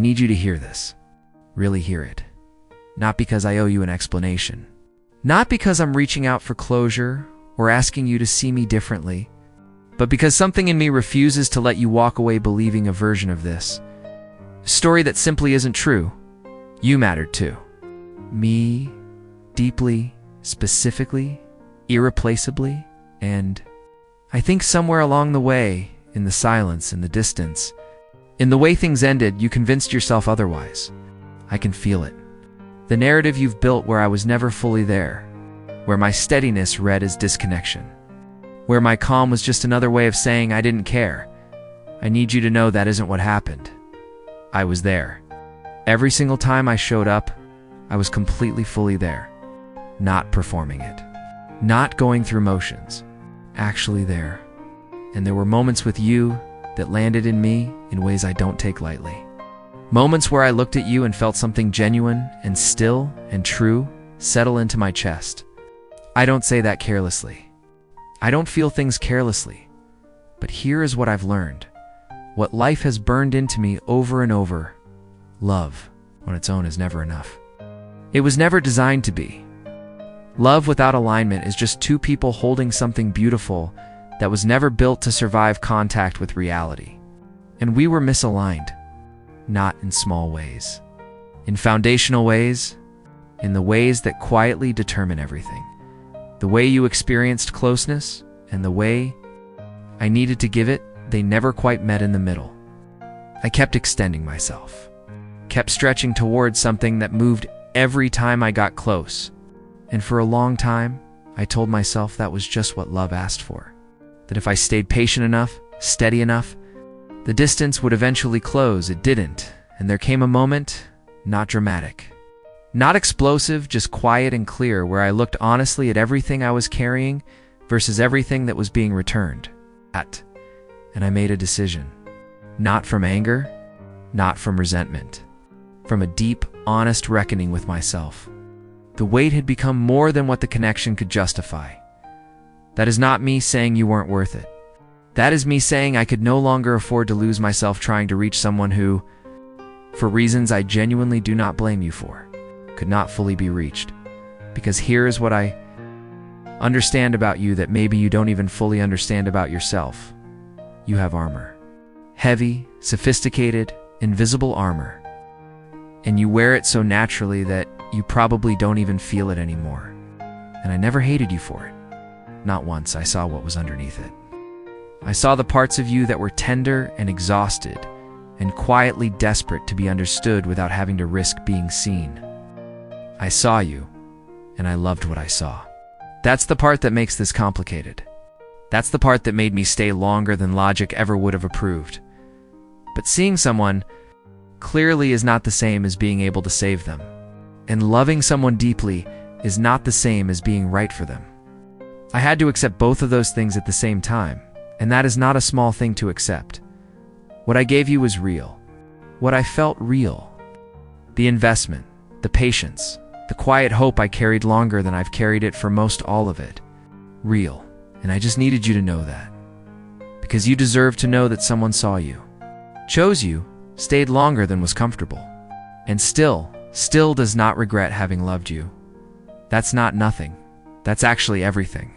need you to hear this. Really hear it. Not because I owe you an explanation. Not because I'm reaching out for closure or asking you to see me differently, but because something in me refuses to let you walk away believing a version of this. A story that simply isn't true. You mattered too. Me, deeply, specifically, irreplaceably, and I think somewhere along the way, in the silence, in the distance, in the way things ended, you convinced yourself otherwise. I can feel it. The narrative you've built where I was never fully there, where my steadiness read as disconnection, where my calm was just another way of saying I didn't care. I need you to know that isn't what happened. I was there. Every single time I showed up, I was completely fully there. Not performing it. Not going through motions. Actually there. And there were moments with you that landed in me in ways I don't take lightly. Moments where I looked at you and felt something genuine and still and true settle into my chest. I don't say that carelessly. I don't feel things carelessly. But here is what I've learned. What life has burned into me over and over. Love, on its own, is never enough. It was never designed to be. Love without alignment is just two people holding something beautiful that was never built to survive contact with reality. And we were misaligned. Not in small ways. In foundational ways. In the ways that quietly determine everything. The way you experienced closeness and the way I needed to give it, they never quite met in the middle. I kept extending myself. Kept stretching towards something that moved every time I got close. And for a long time, I told myself that was just what love asked for. That if I stayed patient enough, steady enough, the distance would eventually close. It didn't. And there came a moment, not dramatic. Not explosive, just quiet and clear, where I looked honestly at everything I was carrying versus everything that was being returned. And I made a decision. Not from anger, not from resentment. From a deep, honest reckoning with myself. The weight had become more than what the connection could justify. That is not me saying you weren't worth it. That is me saying I could no longer afford to lose myself trying to reach someone who, for reasons I genuinely do not blame you for, could not fully be reached. Because here is what I understand about you that maybe you don't even fully understand about yourself. You have armor. Heavy, sophisticated, invisible armor. And you wear it so naturally that you probably don't even feel it anymore. And I never hated you for it. Not once. I saw what was underneath it. I saw the parts of you that were tender and exhausted and quietly desperate to be understood without having to risk being seen. I saw you, and I loved what I saw. That's the part that makes this complicated. That's the part that made me stay longer than logic ever would have approved. But seeing someone clearly is not the same as being able to save them. And loving someone deeply is not the same as being right for them. I had to accept both of those things at the same time, and that is not a small thing to accept. What I gave you was real. What I felt real. The investment, the patience, the quiet hope I carried longer than I've carried it for most all of it. Real. And I just needed you to know that. Because you deserve to know that someone saw you, chose you, stayed longer than was comfortable, and still does not regret having loved you. That's not nothing. That's actually everything.